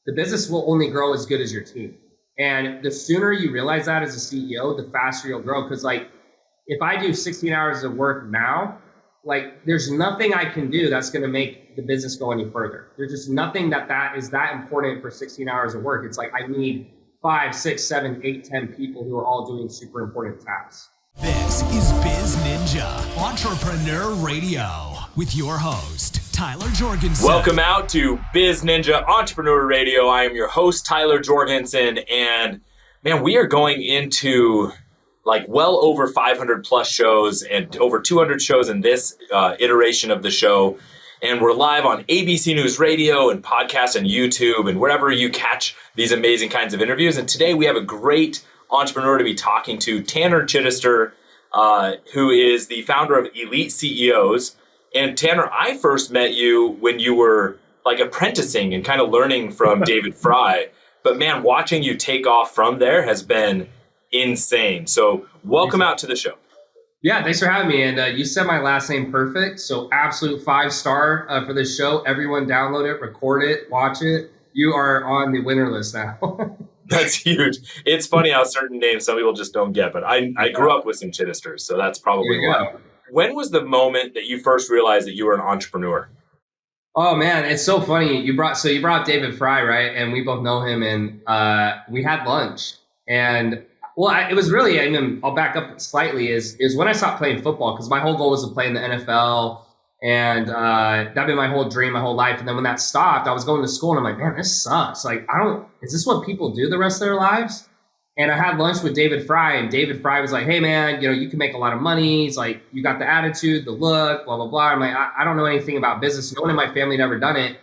the business will only grow as good as your team. And the sooner you realize that as a CEO, the faster you'll grow. Because like, if I do 16 hours of work now, like there's nothing I can do that's going to make the business go any further. There's just nothing that is that important for 16 hours of work. It's like I need 5, 6, 7, 8, 10 people who are all doing super important tasks. This is Biz Ninja Entrepreneur Radio with your host, Tyler Jorgenson. Welcome out to Biz Ninja Entrepreneur Radio. I am your host, Tyler Jorgenson, and man, we are going into like well over 500 plus shows and over 200 shows in this iteration of the show. And we're live on ABC News Radio and podcasts and YouTube and wherever you catch these amazing kinds of interviews. And today we have a great entrepreneur to be talking to, Tanner Chidester, who is the founder of Elite CEOs. And Tanner, I first met you when you were like apprenticing and kind of learning from David Fry. But man, watching you take off from there has been insane. So welcome out to the show. Yeah, thanks for having me. And you said my last name perfect. So absolute 5-star for this show. Everyone download it, record it, watch it. You are on the winner list now. That's huge. It's funny how certain names some people just don't get, but I grew up with some Chidesters, so that's probably why. When was the moment that you first realized that you were an entrepreneur? Oh man, it's so funny. You brought up David Fry, right? And we both know him, and we had lunch. And well, it was really, I mean, I'll back up slightly, is when I stopped playing football, because my whole goal was to play in the NFL, and that'd been my whole dream, my whole life. And then when that stopped, I was going to school, and I'm like, man, this sucks. Like, is this what people do the rest of their lives? And I had lunch with David Fry, and David Fry was like, hey man, you can make a lot of money. He's like, you got the attitude, the look, blah, blah, blah. I'm like, I don't know anything about business. No one in my family had ever done it.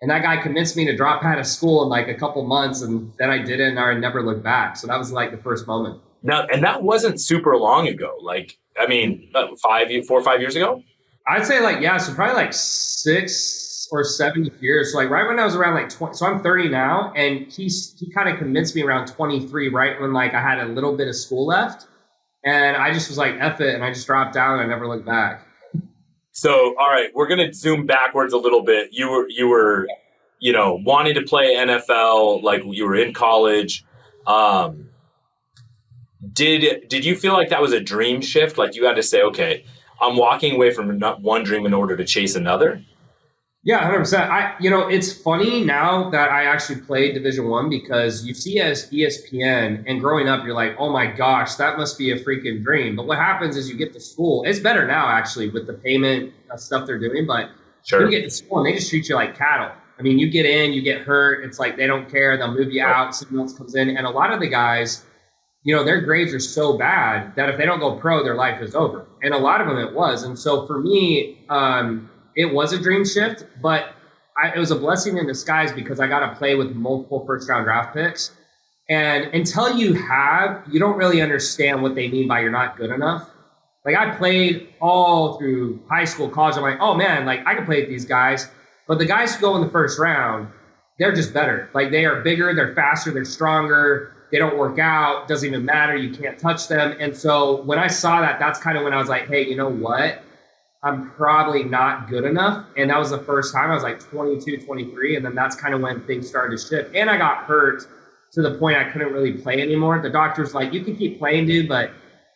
And that guy convinced me to drop out of school in like a couple months, and then I did it, and I never looked back. So that was like the first moment. Now, and that wasn't super long ago. Like, I mean, 4 or 5 years ago? I'd say like, yeah, so probably like 6 or 7 years. So like right when I was around like 20, so I'm 30 now, and he kind of convinced me around 23, right when like I had a little bit of school left. And I just was like, F it, and I just dropped down and I never looked back. So, all right, we're going to zoom backwards a little bit. You were, wanting to play NFL, like you were in college. Did you feel like that was a dream shift? Like you had to say, okay, I'm walking away from one dream in order to chase another? Yeah, 100%. It's funny now that I actually played Division I, because you see as ESPN, and growing up, you're like, oh my gosh, that must be a freaking dream. But what happens is you get to school. It's better now, actually, with the payment stuff they're doing. But sure, you get to school and they just treat you like cattle. I mean, you get in, you get hurt. It's like they don't care. They'll move you out. Someone else comes in. And a lot of the guys, their grades are so bad that if they don't go pro, their life is over. And a lot of them it was. And so for me, it was a dream shift, but it was a blessing in disguise, because I got to play with multiple first-round draft picks. And until you don't really understand what they mean by you're not good enough. Like I played all through high school, college. I'm like, oh man, like I can play with these guys. But the guys who go in the first round, they're just better. Like they are bigger, they're faster, they're stronger. They don't work out. Doesn't even matter. You can't touch them. And so when I saw that, that's kind of when I was like, hey, you know what? I'm probably not good enough. And that was the first time. I was like 22, 23. And then that's kind of when things started to shift. And I got hurt to the point I couldn't really play anymore. The doctor's like, you can keep playing, dude, but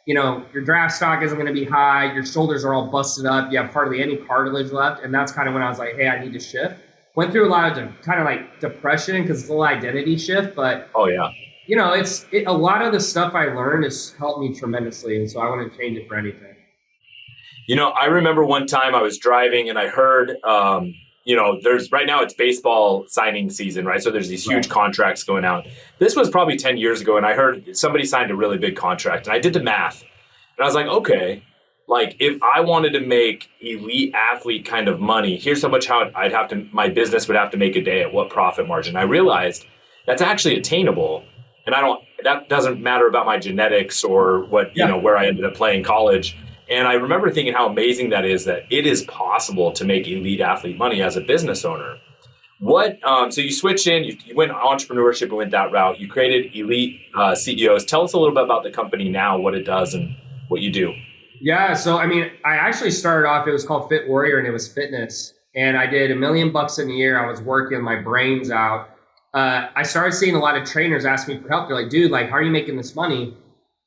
your draft stock isn't going to be high. Your shoulders are all busted up. You have hardly any cartilage left. And that's kind of when I was like, hey, I need to shift. Went through a lot of kind of like depression, because it's a little identity shift. But oh yeah, a lot of the stuff I learned has helped me tremendously. And so I wouldn't change it for anything. I remember one time I was driving and I heard, there's right now it's baseball signing season, right? So there's these huge contracts going out. This was probably 10 years ago. And I heard somebody signed a really big contract, and I did the math and I was like, okay, like if I wanted to make elite athlete kind of money, here's how much my business would have to make a day at what profit margin. I realized that's actually attainable. And that doesn't matter about my genetics or what, where I ended up playing college. And I remember thinking how amazing that it is possible to make elite athlete money as a business owner. So you switched in, you went entrepreneurship and went that route. You created Elite CEOs. Tell us a little bit about the company now, what it does and what you do. Yeah. So, I actually started off, it was called Fit Warrior, and it was fitness. And I did $1 million in a year. I was working my brains out. I started seeing a lot of trainers ask me for help. They're like, dude, like, how are you making this money?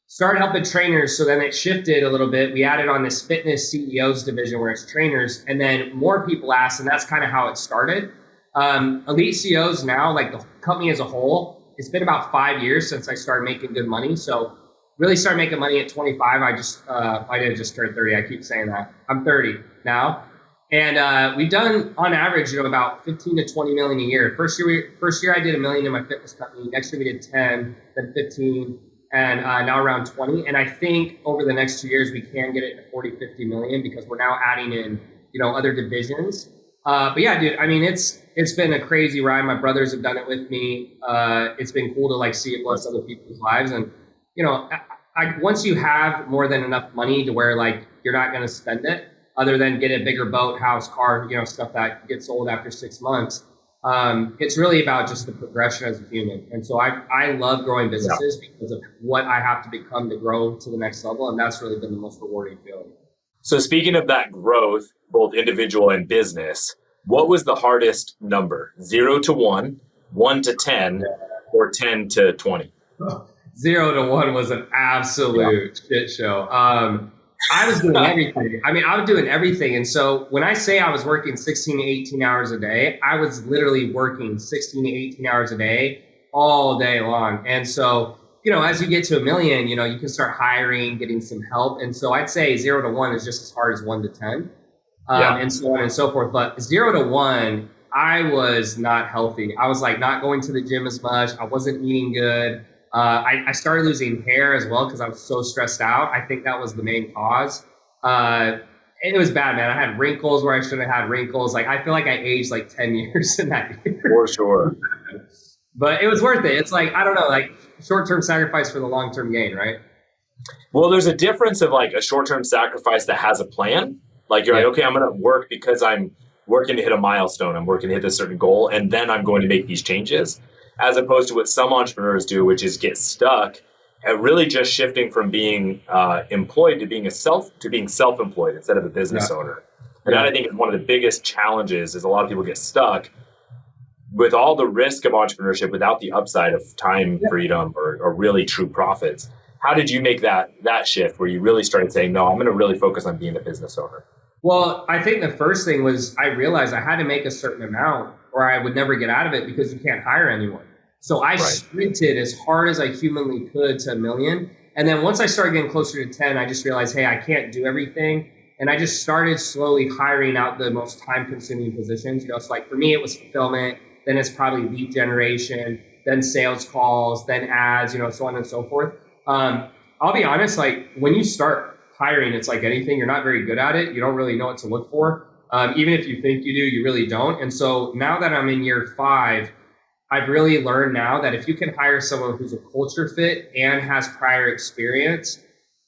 Started helping trainers. So then it shifted a little bit. We added on this fitness CEOs division where it's trainers. And then more people asked, and that's kind of how it started. Elite CEOs now, like the company as a whole, it's been about 5 years since I started making good money. So really started making money at 25. I didn't just turn 30. I keep saying that. I'm 30 now. And we've done on average, about 15 to 20 million a year. First year I did $1 million in my fitness company. Next year we did 10, then 15, and now around 20. And I think over the next 2 years we can get it to 40, 50 million because we're now adding in, other divisions. But yeah, dude, I mean, it's been a crazy ride. My brothers have done it with me. It's been cool to like see it bless other people's lives. And, once you have more than enough money to where like you're not going to spend it, other than get a bigger boat, house, car, stuff that gets sold after 6 months. It's really about just the progression as a human. And so I love growing businesses because of what I have to become to grow to the next level. And that's really been the most rewarding feeling. So speaking of that growth, both individual and business, what was the hardest number? 0 to 1, 1 to 10, or 10 to 20? 0 to 1 was an absolute shit show. I was doing everything. I was doing everything. And so when I say I was working 16 to 18 hours a day, I was literally working 16 to 18 hours a day all day long. And so, as you get to $1 million, you can start hiring, getting some help. And so I'd say 0 to 1 is just as hard as 1 to 10, and so on and so forth. But 0 to 1, I was not healthy. I was like not going to the gym as much. I wasn't eating good. I started losing hair as well because I was so stressed out. I think that was the main cause. It was bad, man. I had wrinkles where I shouldn't have had wrinkles. Like, I feel like I aged like 10 years in that year. For sure. But it was worth it. It's like, I don't know, like short-term sacrifice for the long-term gain, right? Well, there's a difference of like a short-term sacrifice that has a plan. Like you're like, okay, I'm going to work because I'm working to hit a milestone. I'm working to hit this certain goal. And then I'm going to make these changes. As opposed to what some entrepreneurs do, which is get stuck at really just shifting from being employed to being self-employed instead of a business owner. And that I think is one of the biggest challenges is a lot of people get stuck with all the risk of entrepreneurship without the upside of time freedom or really true profits. How did you make that shift where you really started saying, no, I'm going to really focus on being a business owner? Well, I think the first thing was I realized I had to make a certain amount or I would never get out of it because you can't hire anyone. So I sprinted as hard as I humanly could to $1 million. And then once I started getting closer to 10, I just realized, hey, I can't do everything. And I just started slowly hiring out the most time-consuming positions. So like for me, it was fulfillment. Then it's probably lead generation, then sales calls, then ads, so on and so forth. I'll be honest, like when you start hiring, it's like anything, you're not very good at it. You don't really know what to look for. Even if you think you do, you really don't. And so now that I'm in year 5, I've really learned now that if you can hire someone who's a culture fit and has prior experience,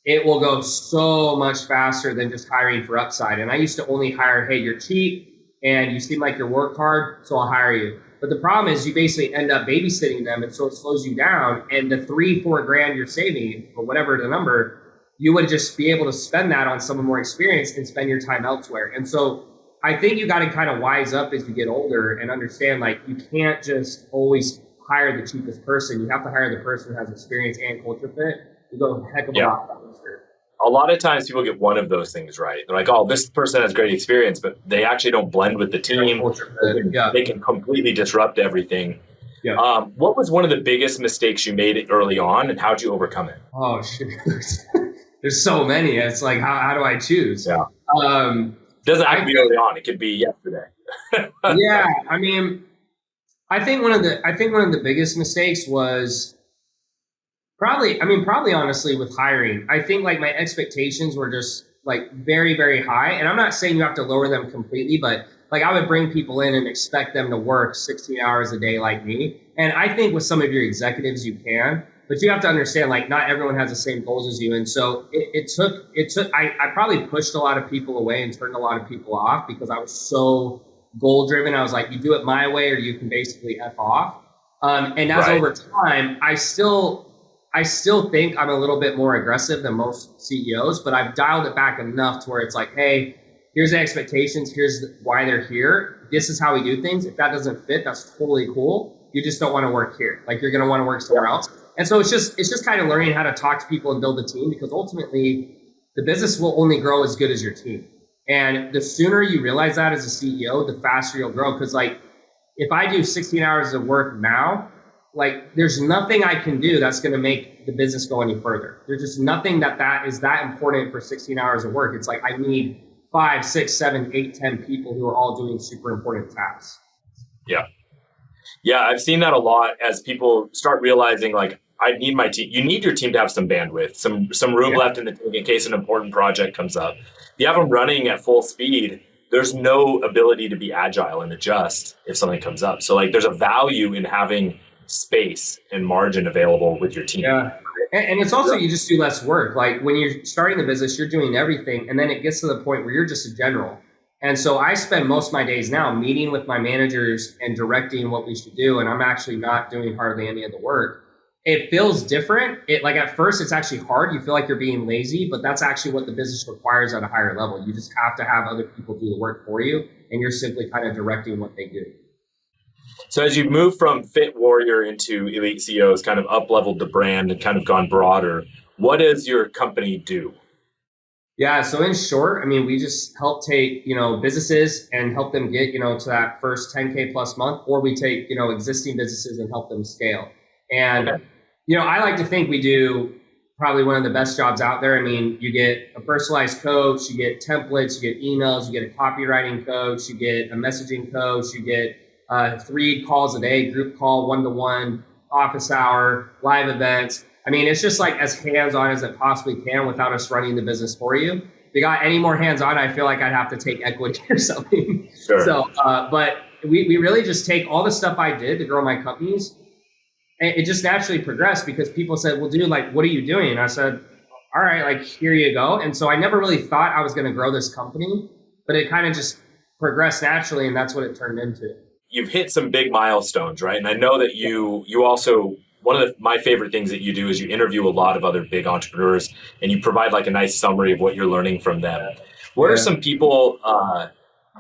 it will go so much faster than just hiring for upside. And I used to only hire, hey, you're cheap and you seem like you work hard, so I'll hire you. But the problem is you basically end up babysitting them, and so it slows you down. And the $3-4 grand you're saving, or whatever the number, you would just be able to spend that on someone more experienced and spend your time elsewhere. And so I think you got to kind of wise up as you get older and understand, like, you can't just always hire the cheapest person. You have to hire the person who has experience and culture fit. You go a heck of a lot faster. A lot of times people get one of those things right. They're like, oh, this person has great experience, but they actually don't blend with the team. They can completely disrupt everything. Yeah. What was one of the biggest mistakes you made early on, and how did you overcome it? Oh, shit. There's so many. It's like, how do I choose? Yeah. Doesn't have to be early on. It could be yesterday. Yeah. I mean, I think one of the biggest mistakes was probably honestly with hiring. I think like my expectations were just like very, very high. And I'm not saying you have to lower them completely, but like I would bring people in and expect them to work 16 hours a day like me. And I think with some of your executives you can, but you have to understand, like, not everyone has the same goals as you. And so I probably pushed a lot of people away and turned a lot of people off because I was so goal driven. I was like, you do it my way or you can basically F off. And as over time, I still think I'm a little bit more aggressive than most CEOs, but I've dialed it back enough to where it's like, hey, here's the expectations. Here's why they're here. This is how we do things. If that doesn't fit, that's totally cool. you just don't want to work here. Like you're going to want to work somewhere else. And so it's just kind of learning how to talk to people and build a team, because ultimately the business will only grow as good as your team. And the sooner you realize that as a CEO, the faster you'll grow. Because like if I do 16 hours of work now, like there's nothing I can do that's going to make the business go any further. There's just nothing that is that important for 16 hours of work. It's like I need 5, 6, 7, 8, 10 people who are all doing super important tasks. Yeah. Yeah, I've seen that a lot as people start realizing like, I need my team. You need your team to have some bandwidth, some room left in the tank in case an important project comes up. If you have them running at full speed, there's no ability to be agile and adjust if something comes up. So like there's a value in having space and margin available with your team. Yeah. And it's also, you just do less work. Like when you're starting the business, you're doing everything. And then it gets to the point where you're just a general. And so I spend most of my days now meeting with my managers and directing what we should do. And I'm actually not doing hardly any of the work. It feels different. Like at first it's actually hard. You feel like you're being lazy, but that's actually what the business requires at a higher level. You just have to have other people do the work for you, and you're simply kind of directing what they do. So as you move from Fit Warrior into Elite CEOs, kind of up-leveled the brand and kind of gone broader, what does your company do? Yeah. So in short, I mean, we just help take, businesses and help them get, to that first 10K plus month, or we take, existing businesses and help them scale. And, I like to think we do probably one of the best jobs out there. I mean, you get a personalized coach, you get templates, you get emails, you get a copywriting coach, you get a messaging coach, you get 3 calls a day, group call, 1-to-1, office hour, live events. I mean, it's just like as hands-on as it possibly can without us running the business for you. If you got any more hands-on, I feel like I'd have to take equity or something. Sure. So, but we really just take all the stuff I did to grow my companies. And it just naturally progressed because people said, well, dude, like, what are you doing? And I said, all right, like, here you go. And so I never really thought I was going to grow this company, but it kind of just progressed naturally. And that's what it turned into. You've hit some big milestones, right? And I know that you also, one of my favorite things that you do is you interview a lot of other big entrepreneurs and you provide like a nice summary of what you're learning from them. What are some people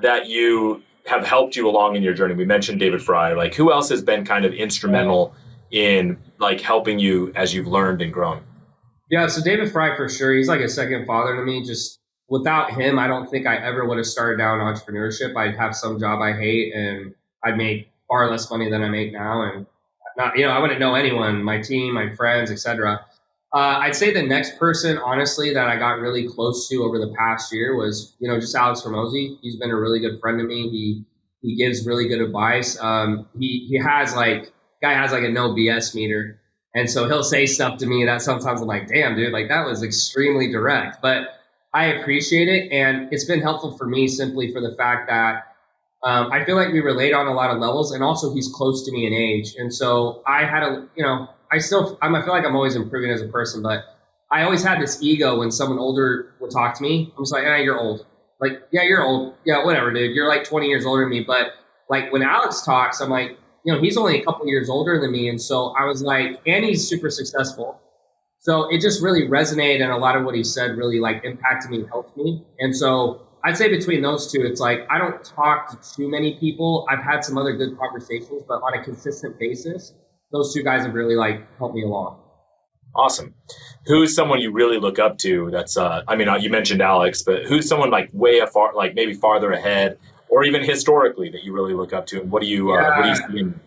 that you have helped you along in your journey? We mentioned David Fry. Like who else has been kind of instrumental in like helping you as you've learned and grown? Yeah, so David Fry for sure. He's like a second father to me. Just without him, I don't think I ever would have started down entrepreneurship. I'd have some job I hate and I'd make far less money than I make now. And not, I wouldn't know anyone, my team, my friends, etc. I'd say the next person, honestly, that I got really close to over the past year was, just Alex Hormozi. He's been a really good friend to me. He gives really good advice. He has guy has like a no BS meter. And so he'll say stuff to me that sometimes I'm like, damn, dude, like that was extremely direct, but I appreciate it. And it's been helpful for me simply for the fact that I feel like we relate on a lot of levels, and also he's close to me in age. And so I had I feel like I'm always improving as a person, but I always had this ego when someone older would talk to me. I'm just like, you're old. Like, yeah, you're old. Yeah, whatever, dude. You're like 20 years older than me. But like when Alex talks, I'm like, he's only a couple years older than me. And so I was like, and he's super successful. So it just really resonated. And a lot of what he said really like impacted me and helped me. And so I'd say between those two, it's like, I don't talk to too many people. I've had some other good conversations, but on a consistent basis, those two guys have really like helped me along. Awesome. Who's someone you really look up to? That's, you mentioned Alex, but who's someone like maybe farther ahead, or even historically that you really look up to? And what do you see in?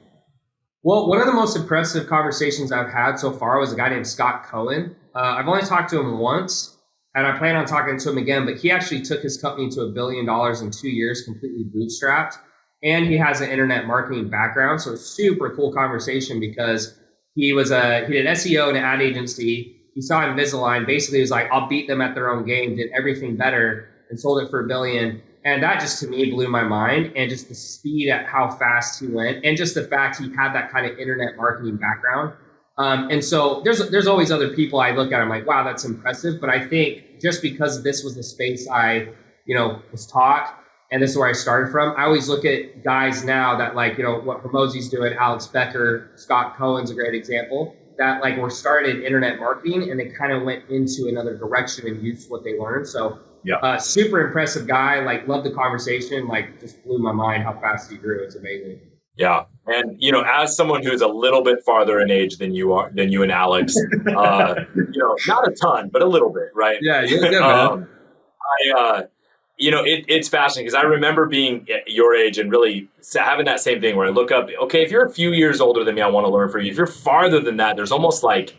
Well, one of the most impressive conversations I've had so far was a guy named Scott Cohen. I've only talked to him once, and I plan on talking to him again, but he actually took his company to $1 billion in 2 years, completely bootstrapped. And he has an internet marketing background. So it's super cool conversation because he did SEO in an ad agency. He saw Invisalign, basically was like, I'll beat them at their own game, did everything better and sold it for $1 billion. And that just to me blew my mind, and just the speed at how fast he went, and just the fact he had that kind of internet marketing background. And so there's always other people I look at, I'm like, wow, that's impressive. But I think just because this was the space I, was taught, and this is where I started from, I always look at guys now that like, what Hormozi's doing, Alex Becker, Scott Cohen's a great example, that like were started in internet marketing and they kind of went into another direction and used what they learned. So super impressive guy, like loved the conversation, like just blew my mind how fast he grew. It's amazing. Yeah. And, as someone who's a little bit farther in age than you and Alex, not a ton, but a little bit, right? Yeah, you're good, man. It's fascinating because I remember being at your age and really having that same thing where I look up, okay, if you're a few years older than me, I want to learn from you. If you're farther than that, there's almost like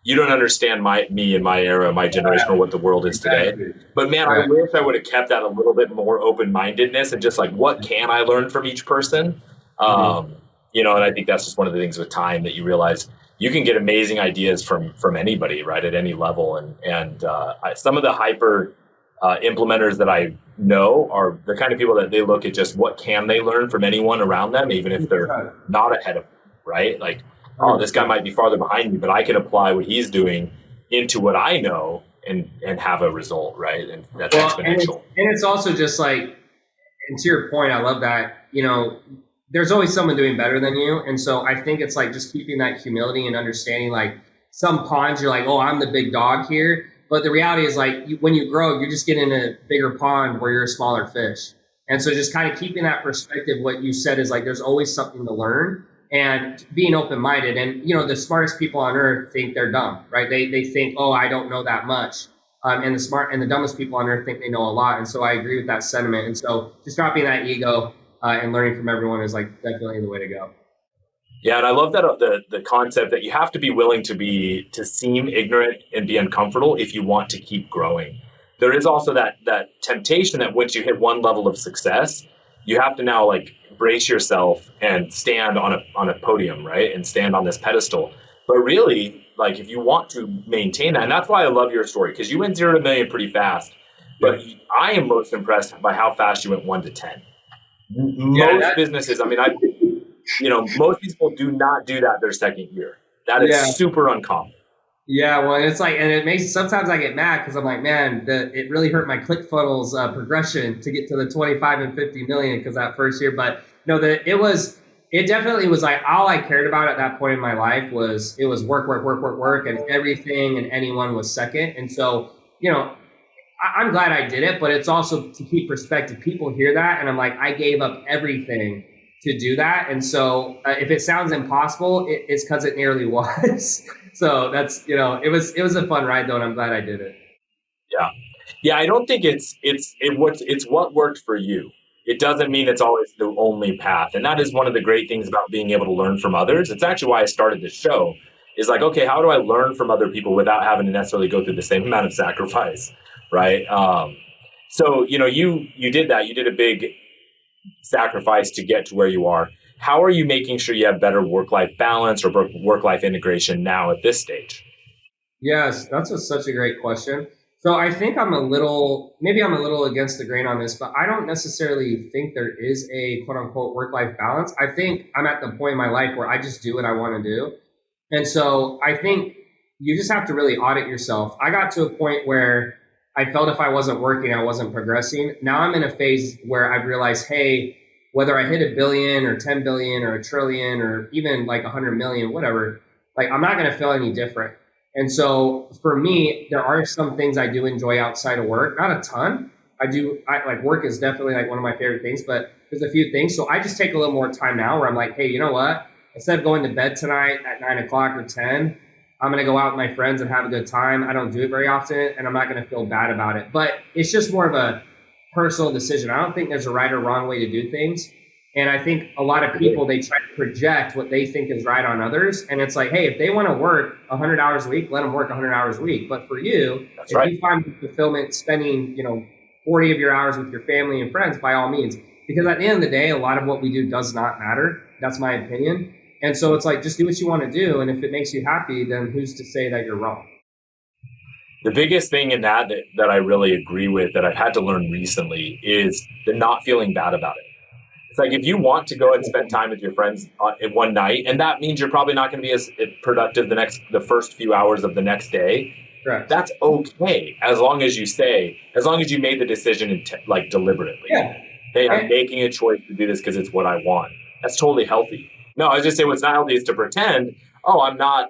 you don't understand me and my era, my generation, or what the world is today. But man, I wish I would have kept that a little bit more open-mindedness and just like, what can I learn from each person? And I think that's just one of the things with time that you realize you can get amazing ideas from anybody, right, at any level. And some of the hyper implementers that I know are the kind of people that they look at just what can they learn from anyone around them, even if they're not ahead of them, right? Like, oh, this guy might be farther behind me, but I can apply what he's doing into what I know and have a result, right? And that's exponential. And it's also just like, and to your point, I love that, there's always someone doing better than you. And so I think it's like just keeping that humility and understanding, like some ponds, you're like, oh, I'm the big dog here. But the reality is like when you grow, you're just getting in a bigger pond where you're a smaller fish. And so just kind of keeping that perspective, what you said is like, there's always something to learn and being open-minded. And, the smartest people on earth think they're dumb, right? They think, oh, I don't know that much. And the dumbest people on earth think they know a lot. And so I agree with that sentiment. And so just dropping that ego and learning from everyone is like definitely the way to go. Yeah, and I love that the concept that you have to be willing to seem ignorant and be uncomfortable if you want to keep growing. There is also that temptation that once you hit one level of success, you have to now like brace yourself and stand on a podium, right? And stand on this pedestal. But really, like if you want to maintain that, and that's why I love your story, because you went 0 to $1 million pretty fast. But I am most impressed by how fast you went 1 to 10. Most businesses, most people do not do that their second year. That is super uncommon. Yeah, well, it's like, and it makes, sometimes I get mad because I'm like, man, it really hurt my ClickFunnels progression to get to the 25 and 50 million because that first year. But no, it definitely was like, all I cared about at that point in my life was, it was work, and everything and anyone was second. And so, I'm glad I did it, but it's also to keep perspective. People hear that and I'm like, I gave up everything to do that. And so if it sounds impossible, it's because it nearly was. So that's, it was a fun ride though. And I'm glad I did it. Yeah. Yeah. I don't think it's what worked for you. It doesn't mean it's always the only path. And that is one of the great things about being able to learn from others. It's actually why I started this show is like, okay, how do I learn from other people without having to necessarily go through the same amount of sacrifice? Right. So, you did that. You did a big sacrifice to get to where you are. How are you making sure you have better work-life balance or work-life integration now at this stage? Yes, that's such a great question. So I think I'm a little against the grain on this, but I don't necessarily think there is a quote unquote work-life balance. I think I'm at the point in my life where I just do what I want to do. And so I think you just have to really audit yourself. I got to a point where I felt if I wasn't working, I wasn't progressing. Now I'm in a phase where I've realized, hey, whether I hit 1 billion or 10 billion or 1 trillion or even like 100 million, whatever, like I'm not going to feel any different. And so for me, there are some things I do enjoy outside of work, not a ton. I like work is definitely like one of my favorite things, but there's a few things. So I just take a little more time now where I'm like, hey, you know what? Instead of going to bed tonight at 9 o'clock or 10, I'm going to go out with my friends and have a good time. I don't do it very often and I'm not going to feel bad about it, but it's just more of a personal decision. I don't think there's a right or wrong way to do things. And I think a lot of people, they try to project what they think is right on others. And it's like, hey, if they want to work 100 hours a week, let them work 100 hours a week. But for you, if you find fulfillment spending, 40 of your hours with your family and friends, by all means, because at the end of the day, a lot of what we do does not matter. That's my opinion. And so it's like, just do what you want to do. And if it makes you happy, then who's to say that you're wrong? The biggest thing in that I really agree with that I've had to learn recently is the not feeling bad about it. It's like if you want to go and spend time with your friends in one night, and that means you're probably not going to be as productive the first few hours of the next day. Correct. That's okay as long as you made the decision deliberately. Yeah. Hey, I'm making a choice to do this because it's what I want. That's totally healthy. No, I was just saying what's not healthy is to pretend, oh, I'm not,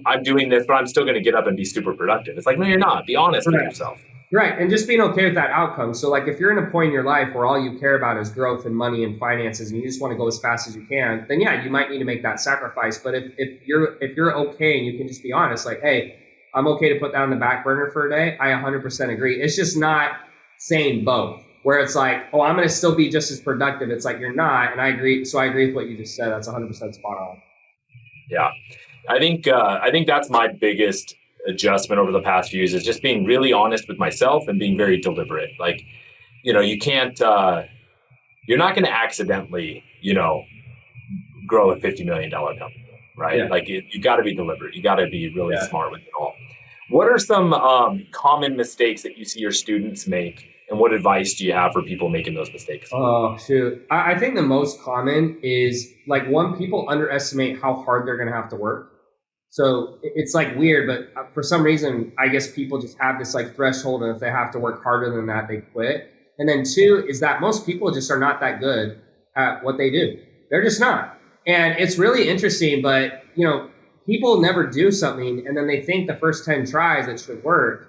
I'm doing this, but I'm still going to get up and be super productive. It's like, no, you're not. Be honest with yourself. Right. And just being okay with that outcome. So like if you're in a point in your life where all you care about is growth and money and finances and you just want to go as fast as you can, then yeah, you might need to make that sacrifice. But if you're okay and you can just be honest, like, hey, I'm okay to put that on the back burner for a day, I 100% agree. It's just not saying both, where it's like, oh, I'm going to still be just as productive. It's like you're not. And I agree. So I agree with what you just said. That's 100% spot on. Yeah. I think that's my biggest adjustment over the past few years is just being really honest with myself and being very deliberate. Like, you can't, you're not going to accidentally, grow a $50 million company, right? Yeah. Like you got to be deliberate. You got to be really smart with it all. What are some common mistakes that you see your students make, and what advice do you have for people making those mistakes? Oh, shoot. I think the most common is like people underestimate how hard they're going to have to work. So it's like weird, but for some reason, I guess people just have this like threshold, and if they have to work harder than that, they quit. And then two is that most people just are not that good at what they do. They're just not. And it's really interesting, but people never do something and then they think the first 10 tries it should work.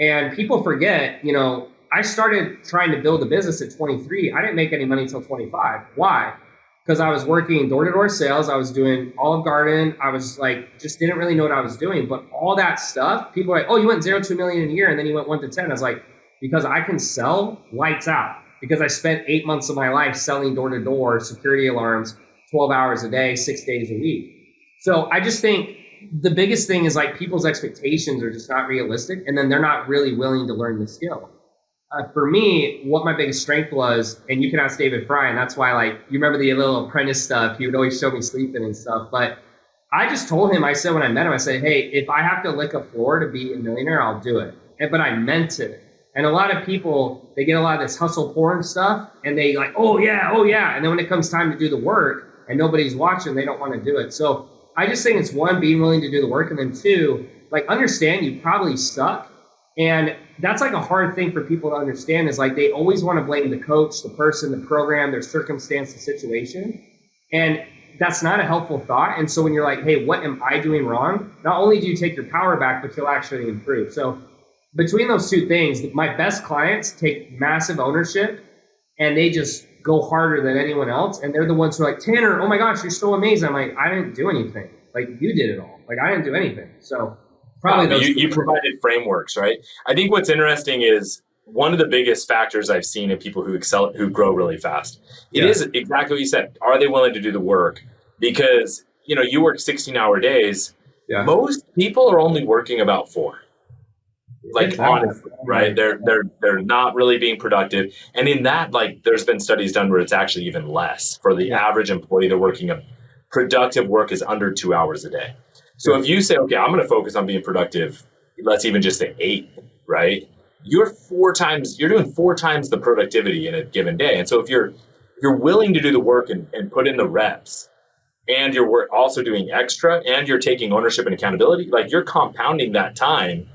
And people forget, I started trying to build a business at 23. I didn't make any money until 25. Why? Because I was working door-to-door sales. I was doing Olive Garden. I was like, just didn't really know what I was doing. But all that stuff, people are like, oh, you went 0 to $1 million in a year and then you went 1 to 10. I was like, because I can sell lights out. Because I spent 8 months of my life selling door-to-door security alarms, 12 hours a day, 6 days a week. So I just think the biggest thing is like people's expectations are just not realistic. And then they're not really willing to learn the skill. For me, what my biggest strength was, and you can ask David Fry, and that's why, like, you remember the little apprentice stuff, he would always show me sleeping and stuff. But I just told him, I said, when I met him, I said, hey, if I have to lick a floor to be a millionaire, I'll do it. But I meant it. And a lot of people, they get a lot of this hustle porn stuff, and they like, oh yeah. And then when it comes time to do the work and nobody's watching, they don't want to do it. So I just think it's one, being willing to do the work, and then two, like, understand you probably suck. And that's like a hard thing for people to understand, is like they always want to blame the coach, the person, the program, their circumstance, the situation. And that's not a helpful thought. And so when you're like, hey, what am I doing wrong? Not only do you take your power back, but you'll actually improve. So between those two things, my best clients take massive ownership and they just go harder than anyone else. And they're the ones who are like, Tanner, oh my gosh, you're so amazing. I'm like, I didn't do anything. Like, you did it all. Like, I didn't do anything. So probably you provided frameworks, right? I think what's interesting is one of the biggest factors I've seen in people who excel, who grow really fast. It is exactly what you said. Are they willing to do the work? Because, you work 16-hour days. Yeah. Most people are only working about 4. Like, honestly, right? They're not really being productive. And in that, like, there's been studies done where it's actually even less. For the average employee, they're working a productive work is under 2 hours a day. So if you say, okay, I'm going to focus on being productive, let's even just say 8, right? You're doing 4 times the productivity in a given day. And so if you're willing to do the work and put in the reps, and you're also doing extra, and you're taking ownership and accountability, like, you're compounding that time,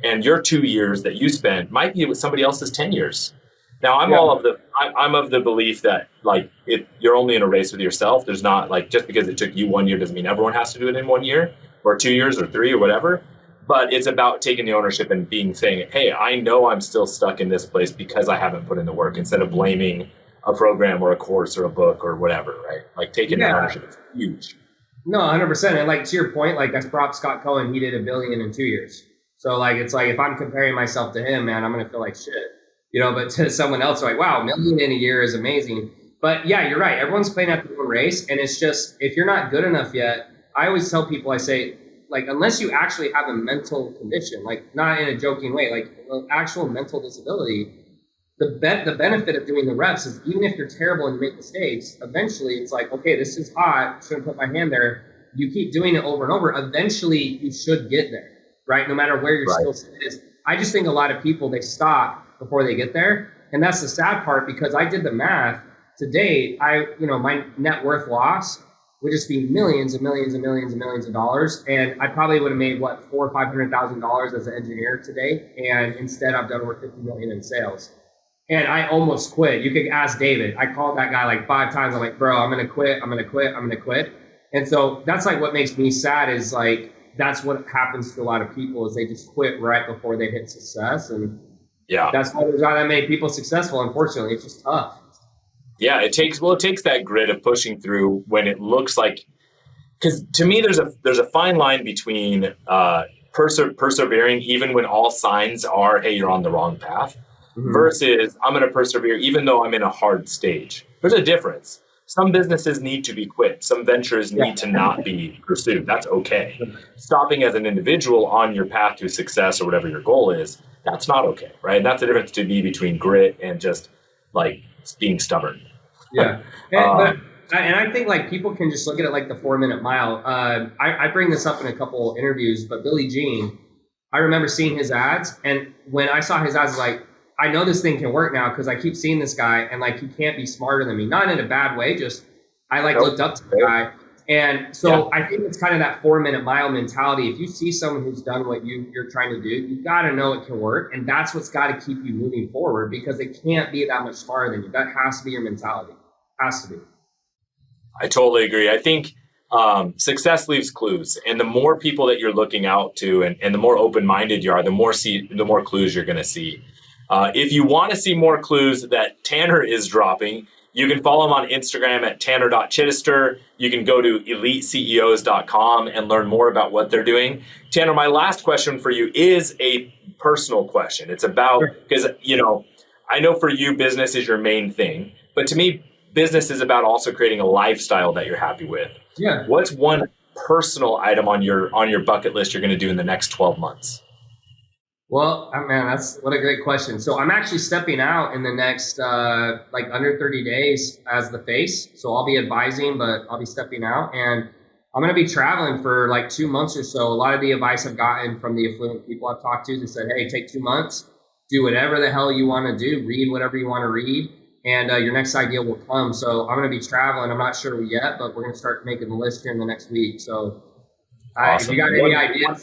and your 2 years that you spent might be with somebody else's 10 years. Now, I'm of the belief that, like, you're only in a race with yourself. There's not, like, just because it took you 1 year doesn't mean everyone has to do it in 1 year or 2 years or 3 or whatever. But it's about taking the ownership and saying, hey, I know I'm still stuck in this place because I haven't put in the work, instead of blaming a program or a course or a book or whatever, right? Like, taking the ownership is huge. No, 100%. And like, to your point, like, I brought Scott Cohen, he did $1 billion in 2 years. So like, it's like, if I'm comparing myself to him, man, I'm going to feel like shit, but to someone else, like, wow, $1 million in a year is amazing. But yeah, you're right. Everyone's playing at their own race. And it's just, if you're not good enough yet, I always tell people, I say, like, unless you actually have a mental condition, like, not in a joking way, like an actual mental disability, the benefit of doing the reps is, even if you're terrible and you make mistakes, eventually it's like, okay, this is hot, shouldn't put my hand there. You keep doing it over and over, eventually you should get there, right? No matter where your skill set is. I just think a lot of people, they stop before they get there. And that's the sad part, because I did the math to date. My net worth loss would just be millions and millions and millions and millions of dollars. And I probably would have made $400,000 or $500,000 as an engineer today. And instead I've done over 50 million in sales. And I almost quit. You could ask David. I called that guy like 5 times. I'm like, bro, I'm going to quit. I'm going to quit. I'm going to quit. And so that's like what makes me sad, is like, that's what happens to a lot of people, is they just quit right before they hit success. And Yeah. That's why there's not that many people successful. Unfortunately, it's just tough. Yeah, it takes that grit of pushing through when it looks like, because to me there's a fine line between persevering even when all signs are, hey, you're on the wrong path, versus I'm going to persevere even though I'm in a hard stage. There's a difference. Some businesses need to be quit. Some ventures need to not be pursued. That's okay. Stopping as an individual on your path to success or whatever your goal is, that's not okay, right? And that's the difference to me between grit and just like being stubborn. Yeah. And I think like people can just look at it like the 4-minute mile. I bring this up in a couple interviews, but Billie Jean, I remember seeing his ads. And when I saw his ads, like, I know this thing can work now because I keep seeing this guy and like he can't be smarter than me. Not in a bad way, just I like looked up to the guy. And so I think it's kind of that 4-minute mile mentality. If you see someone who's done what you're trying to do, you got to know it can work. And that's what's got to keep you moving forward because they can't be that much smarter than you. That has to be your mentality. Has to be. I totally agree. I think success leaves clues. And the more people that you're looking out to and the more open-minded you are, the more clues you're going to see. If you want to see more clues that Tanner is dropping, you can follow him on Instagram at tanner.chidester. You can go to eliteceos.com and learn more about what they're doing. Tanner, my last question for you is a personal question. It's about, because, you know, I know for you, business is your main thing. But to me, business is about also creating a lifestyle that you're happy with. Yeah. What's one personal item on your bucket list you're going to do in the next 12 months? Well, man, that's what a great question. So I'm actually stepping out in the next like under 30 days as the face. So I'll be advising, but I'll be stepping out and I'm going to be traveling for like 2 months or so. A lot of the advice I've gotten from the affluent people I've talked to, they said, hey, take 2 months, do whatever the hell you want to do, read whatever you want to read, and your next idea will come. So I'm going to be traveling. I'm not sure yet, but we're going to start making the list here in the next week. So awesome. If you got any ideas,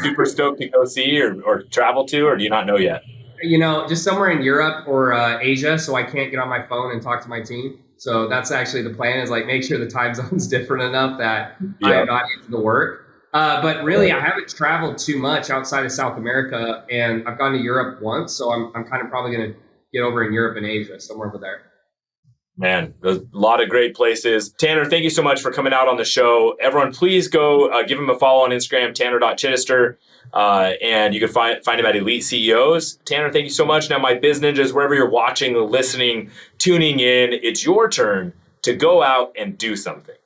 super stoked to go see or travel to, or do you not know yet? You know, just somewhere in Europe or Asia, so I can't get on my phone and talk to my team. So that's actually the plan, is like make sure the time zone's different enough that I am not into the work. But really, I haven't traveled too much outside of South America, and I've gone to Europe once, so I'm kind of probably going to get over in Europe and Asia, somewhere over there. Man, a lot of great places. Tanner, thank you so much for coming out on the show. Everyone, please go give him a follow on Instagram, tanner.chidester, and you can find him at Elite CEOs. Tanner, thank you so much. Now, my Biz Ninjas, wherever you're watching, listening, tuning in, it's your turn to go out and do something.